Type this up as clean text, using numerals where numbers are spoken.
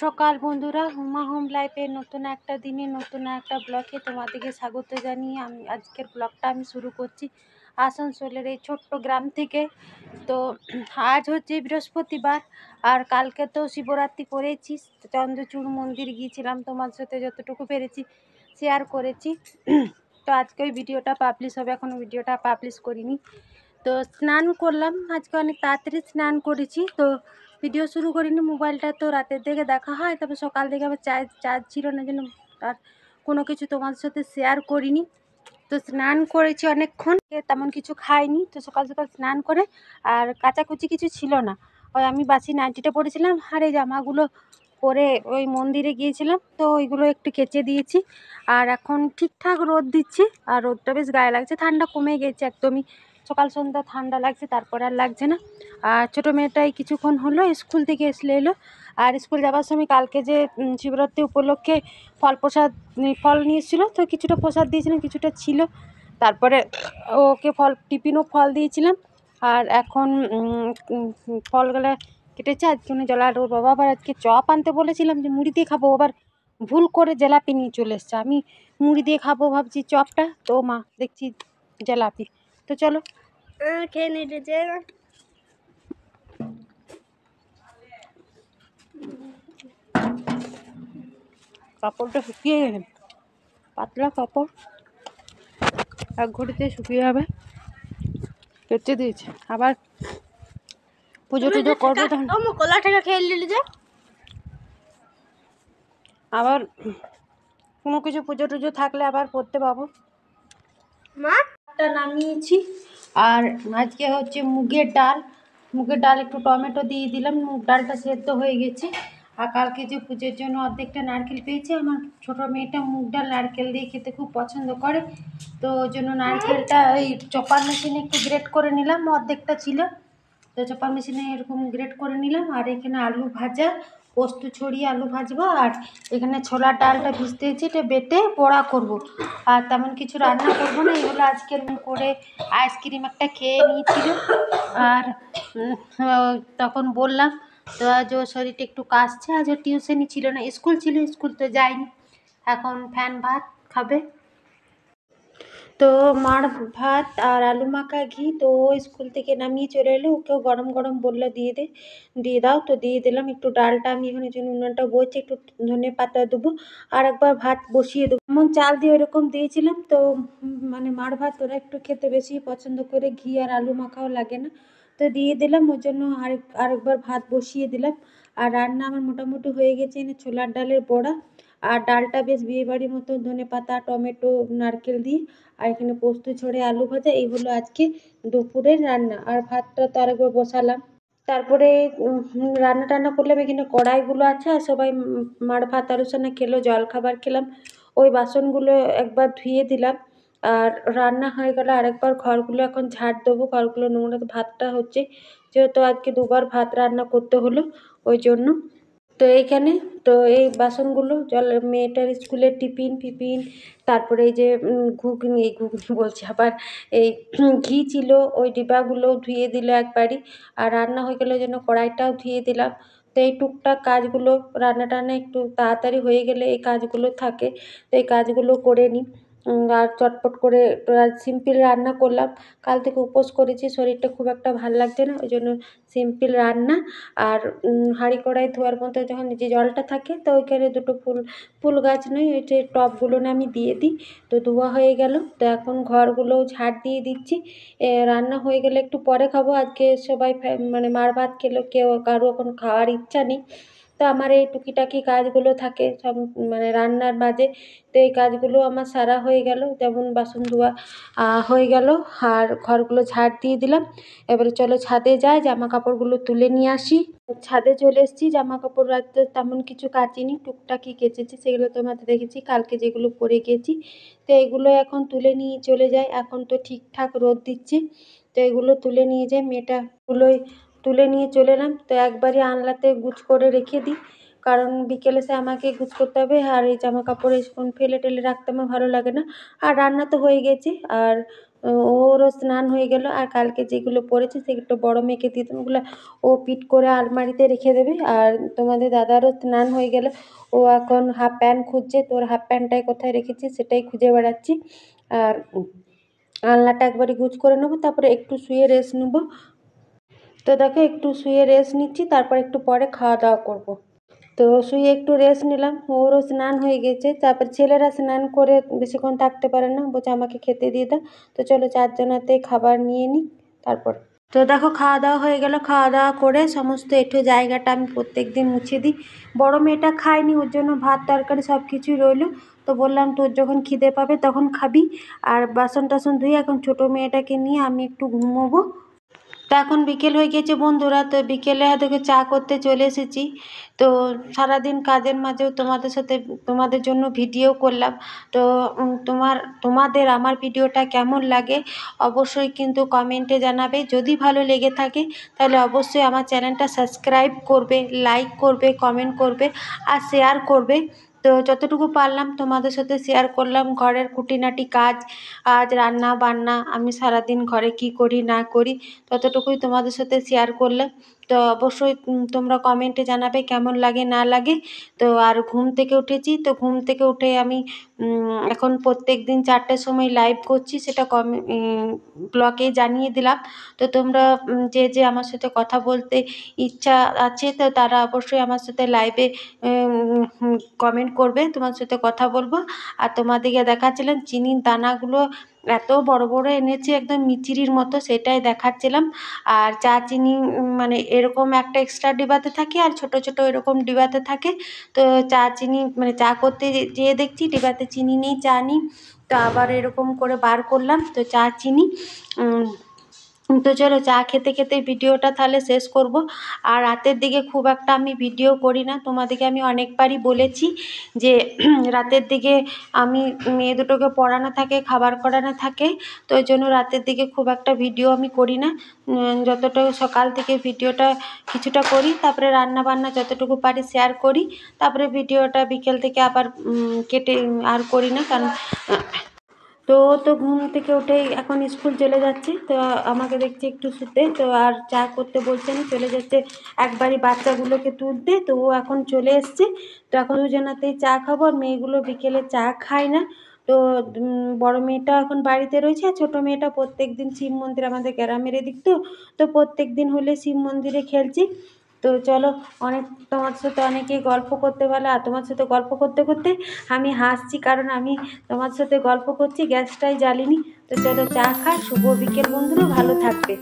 সকাল বন্ধুরা, হুমা হোম লাইফের নতুন একটা দিনে নতুন একটা ব্লগে তোমাদেরকে স্বাগত জানিয়ে আজকের ব্লগটা আমি শুরু করছি আসানসোলের এই ছোট্ট গ্রাম থেকে। তো আজ হচ্ছে বৃহস্পতিবার, আর কালকে তো শিবরাত্রি করেছি। চন্দ্রচূড় মন্দির গিয়েছিলাম, তোমার সাথে যতটুকু পেরেছি শেয়ার করেছি। তো আজকে ওই ভিডিওটা পাবলিশ হবে, এখনও ভিডিওটা পাবলিশ করিনি। তো স্নান করলাম, আজকে অনেক তাড়াতাড়ি স্নান করেছি। তো ভিডিও শুরু করিনি, মোবাইলটা তো রাতের দিকে দেখা হয়, তবে সকাল থেকে আবার চার্জ ছিল না, জন্য আর কোনো কিছু তোমাদের সাথে শেয়ার করিনি। তো স্নান করেছি অনেকক্ষণ, তেমন কিছু খাইনি। তো সকাল সকাল স্নান করে আর কাচাকুচি কিছু ছিল না, ওই আমি বাসি নাইটিটা পরেছিলাম আর এই জামাগুলো পরে ওই মন্দিরে গিয়েছিলাম, তো ওইগুলো একটু কেচে দিয়েছি। আর এখন ঠিকঠাক রোদ দিচ্ছে, আর রোদটা বেশ গায়ে লাগছে, ঠান্ডা কমে গেছে একদমই। সকাল সন্ধ্যা ঠান্ডা লাগছে, তারপরে আর লাগছে না। আর ছোটো মেয়েটাই কিছুক্ষণ হলো স্কুল থেকে এলো। আর স্কুল যাওয়ার সময় কালকে যে শিবরাত্রি উপলক্ষে ফল নিয়ে এসেছিলো, তো কিছুটা প্রসাদ দিয়েছিলাম, কিছুটা ছিল। তারপরে ওকে টিফিনও ফল দিয়েছিলাম। আর এখন ফলগুলো কেটেছে আজকে জল। আর ওর বাবা আবার আজকে চপ আনতে বলেছিলাম যে মুড়ি দিয়ে খাবো, আবার ভুল করে জেলাপি নিয়ে চলে এসছে। আমি মুড়ি দিয়ে খাবো ভাবছি চপটা, তো মা দেখছি জেলাপি। তো চলো খেয়ে নিতে যে কাপড়টা শুকিয়ে গেছে, পাতলা কাপড়, এক ঘড়িতে শুকিয়ে যাবে। কেচে দিয়েছে, আবার পুজো টুজো করবে তখন কলা টাকা খেয়ে নিলি যে আবার কোনো কিছু পুজো টুজো থাকলে আবার পড়তে পাবো। মাটা নামিয়েছি, আর আজকে হচ্ছে মুগের ডাল একটু টমেটো দিয়ে দিলাম, মুগ ডালটা সেদ্ধ হয়ে গেছে। আর কালকে যে পুজোর জন্য অর্ধেকটা নারকেল পেয়েছি, আমার ছোটো মেয়েটা মুগ ডাল নারকেল দিয়ে খেতে খুব পছন্দ করে। তো ওই জন্য নারকেলটা ওই চপার মেশিনে একটু গ্রেট করে নিলাম, অর্ধেকটা ছিল, তো চপার মেশিনে এরকম গ্রেট করে নিলাম। আর এখানে আলু ভাজা, পোস্ত ছড়িয়ে আলু ভাজবো। আর এখানে ছোলার ডালটা ভিজতে দিয়েছি, এটা বেটে বড়া করব। আর তেমন কিছু রান্না করবো না, এগুলো আজকের করে আইসক্রিম একটা খেয়ে নিয়েছিল। আর তখন বললাম তো আজ ওর শরীরটা একটু কাশছে, আজ ওর টিউশনই ছিল না, স্কুল ছিল, স্কুল তো যায়নি। এখন ফ্যান ভাত খাবে। তো মার ভাত আর আলু মাখা ঘি, তো ও স্কুল থেকে নামিয়ে চলে এলো, ওকেও গরম গরম বললো দিয়ে দাও, তো দিয়ে দিলাম। একটু ডালটা আমি এখানে জন্য উনুনটা বইছি, একটু ধনে পাতা দেবো, আর একবার ভাত বসিয়ে দেবো। এমন চাল দিয়ে ওরকম দিয়েছিলাম। তো মানে মার ভাত ওরা একটু খেতে বেশি পছন্দ করে, ঘি আর আলু মাখাও লাগে না, তো দিয়ে দিলাম। ওর জন্য আরেকবার ভাত বসিয়ে দিলাম। আর রান্না আমার মোটামুটি হয়ে গেছে। এনে ছোলার ডালের বড়া, আর ডালটা বেশ বিয়েবাড়ির মতো ধনে পাতা টমেটো নারকেল দিয়ে, আর এখানে পোস্ত ছড়ে আলু ভাজা, এই হলো আজকে দুপুরের রান্না। আর ভাতটা তো আরেকবার বসালাম। তারপরে রান্না টান্না করলাম, এখানে কড়াইগুলো আছে, আর সবাই মার ভাত আলু সানা খেলো, জলখাবার খেলাম। ওই বাসনগুলো একবার ধুয়ে দিলাম। আর রান্না হয়ে গেলে আরেকবার ঘরগুলো এখন ঝাড় দেবো, ঘরগুলো নোংরা। ভাতটা হচ্ছে যেহেতু আজকে দুবার ভাত রান্না করতে হলো, ওই জন্য। তো এইখানে তো এই বাসনগুলো মেয়েটার স্কুলের টিফিন, তারপরে এই যে ঘুগনি বলছি আবার, এই ঘি ছিল, ওই ডিব্বাগুলো ধুয়ে দিল একবারই। আর রান্না হয়ে গেলে জন্য কড়াইটাও ধুয়ে দিলাম। তো এই টুকটাক কাজগুলো, রান্না টান্না একটু তাড়াতাড়ি হয়ে গেলে এই কাজগুলো থাকে, তো এই কাজগুলো করে নিই। আর চটপট করে সিম্পল রান্না করলাম। কাল থেকে উপোস করেছি, শরীরটা খুব একটা ভালো লাগছে না, ওই জন্য সিম্পল রান্না। আর হাঁড়ি কড়াই ধোয়ার মতো যখন যে জলটা থাকে, তো ওইখানে দুটো ফুল গাছ নয়, ওই যে টবগুলো না আমি দিয়ে দিই। তো ধোয়া হয়ে গেল, তো এখন ঘরগুলোও ঝাড় দিয়ে দিচ্ছি। রান্না হয়ে গেলে একটু পরে খাবো। আজকে সবাই মানে মার ভাত খেলো, কারো এখন খাওয়ার ইচ্ছা নেই। তো আমার এই টুকিটাকি কাজগুলো থাকে সব, মানে রান্নার বাদে। তো এই কাজগুলো আমার সারা হয়ে গেল, যেমন বাসন ধোয়া হয়ে গেল, আর ঘরগুলো ঝাড় দিয়ে দিলাম। এবারে চলো ছাদে যাই, জামা কাপড়গুলো তুলে নিয়ে আসি। ছাদে চলে এসেছি, জামা কাপড় রাখতে তেমন কিছু কাচিনি, টুকটাকি কেচেছি, সেগুলো তোমাদের দেখেছি কালকে যেগুলো পরে গেছি। তো এগুলো এখন তুলে নিয়ে চলে যাই, এখন তো ঠিকঠাক রোদ দিচ্ছে। তো এগুলো তুলে নিয়ে যাই, মেয়েটাগুলোই তুলে নিয়ে চলে এলাম। তো একবারই আনলাতে গুছ করে রেখে দিই, কারণ বিকেলে সে আমাকে গুছ করতে হবে। আর এই জামা কাপড় এখন ফেলে টেলে রাখতে আমার ভালো লাগে না। আর রান্না তো হয়ে গেছে, আর ওরও স্নান হয়ে গেল। আর কালকে যেগুলো পড়েছে সেগুলো বড় মেয়েকে দিয়ে দেবো, ওগুলো ও পিট করে আলমারিতে রেখে দেবে। আর তোমাদের দাদারও স্নান হয়ে গেল, ও এখন হাফ প্যান্ট খুঁজছে, তোর হাফ প্যান্টটাই কোথায় রেখেছি সেটাই খুঁজে বেড়াচ্ছি। আর আলনাটা একবারে গুছ করে নেবো, তারপরে একটু শুয়ে রেস্ট নেবো। তো দেখো একটু শুয়ে রেস্ট নিচ্ছি, তারপর একটু পরে খাওয়া দাওয়া করবো। তো শুয়ে একটু রেস্ট নিলাম, ওরও স্নান হয়ে গেছে। তারপর ছেলেরা স্নান করে বেশিক্ষণ থাকতে পারে না, বলছে আমাকে খেতে দিয়ে দাও। তো চলো চারজনাতে খাবার নিয়ে নিই তারপর। তো দেখো খাওয়া দাওয়া হয়ে গেল, খাওয়া দাওয়া করে সমস্ত এঁঠো জায়গাটা আমি প্রত্যেক দিন মুছে দিই। বড় মেয়েটা খায়নি, ওর জন্য ভাত তরকারি সব কিছুই রইলো। তো বললাম তোর যখন খিদে পাবে তখন খাবি। আর বাসন টাসন ধুয়ে এখন ছোটো মেয়েটাকে নিয়ে আমি একটু ঘুমোবো। তো এখন বিকেল হয়ে গেছে বন্ধুরা, তো বিকেলে দেখো চা করতে চলে এসেছি। তো সারাদিন কাজের মাঝেও তোমাদের সাথে তোমাদের জন্য ভিডিও করলাম। তো তোমাদের আমার ভিডিওটা কেমন লাগে অবশ্যই কিন্তু কমেন্টে জানাবে। যদি ভালো লেগে থাকে তাহলে অবশ্যই আমার চ্যানেলটা সাবস্ক্রাইব করবে, লাইক করবে, কমেন্ট করবে আর শেয়ার করবে। তো যতটুকু পারলাম তোমাদের সাথে শেয়ার করলাম ঘরের খুঁটিনাটি কাজ, আজ রান্না বান্না, আমি সারাদিন ঘরে কি করি না করি ততটুকুই তোমাদের সাথে শেয়ার করলাম। তো অবশ্যই তোমরা কমেন্টে জানাবে কেমন লাগে না লাগে। তো আর ঘুম থেকে উঠেছি, তো ঘুম থেকে উঠে আমি এখন প্রত্যেক দিন 4টের সময় লাইভ করছি, সেটা ব্লগে জানিয়ে দিলাম। তো তোমরা যে যে আমার সাথে কথা বলতে ইচ্ছা আছে তো তারা অবশ্যই আমার সাথে লাইভে কমেন্ট করবে, তোমার সাথে কথা বলবো। আর তোমাদেরকে দেখাচ্ছিলাম চিনির দানাগুলো এত বড় বড় এনেছি একদম মিচিরির মতো, সেটাই দেখাচ্ছিলাম। আর চা চিনি মানে এরকম একটা এক্সট্রা ডিবাতে থাকে আর ছোট ছোট এরকম ডিবাতে থাকে। তো চা চিনি মানে চা করতে যেয়ে দেখছি ডিবাতে চিনি নেই, চা নিই। তো আবার এরকম করে বার করলাম, তো চা চিনি। তো চলো চা খেতে খেতে ভিডিওটা তাহলে শেষ করব। আর রাতের দিকে খুব একটা আমি ভিডিও করি না, তোমাদেরকে আমি অনেকবারই বলেছি যে রাতের দিকে আমি মেয়ে দুটোকে পড়ানো থাকে, খাবার করানো থাকে, তো ওই জন্য রাতের দিকে খুব একটা ভিডিও আমি করি না। যতটা সকাল থেকে ভিডিওটা কিছুটা করি, তারপরে রান্না বান্না যতটুকু পারি শেয়ার করি, তারপরে ভিডিওটা বিকেল থেকে আবার কেটে আর করি না। কারণ তো তো ঘুম থেকে উঠেই এখন স্কুল চলে যাচ্ছে, তো আমাকে দেখছে একটু শুতে, তো আর চা করতে বলছে না, চলে যাচ্ছে একবারই বাচ্চাগুলোকে তুলতে। তো ও এখন চলে এসছে, তো এখন দুজনাতেই চা খাবো। আর মেয়েগুলো বিকেলে চা খায় না। তো বড় মেয়েটা এখন বাড়িতে রয়েছে, আর ছোটো মেয়েটা প্রত্যেক দিন শিব মন্দির, আমাদের গ্রামের এদিক তো প্রত্যেক দিন হলে শিব মন্দিরে খেলছি। তো চলো অনেক তোমার সাথে অনেকেই গল্প করতে পারলে, আর তোমার সাথে গল্প করতে করতে আমি হাসছি, কারণ আমি তোমার সাথে গল্প করছি গ্যাসটাই জ্বালিনি। তো চলো চা খা, শুভ বিকেল বন্ধুরা, ভালো থাকবে।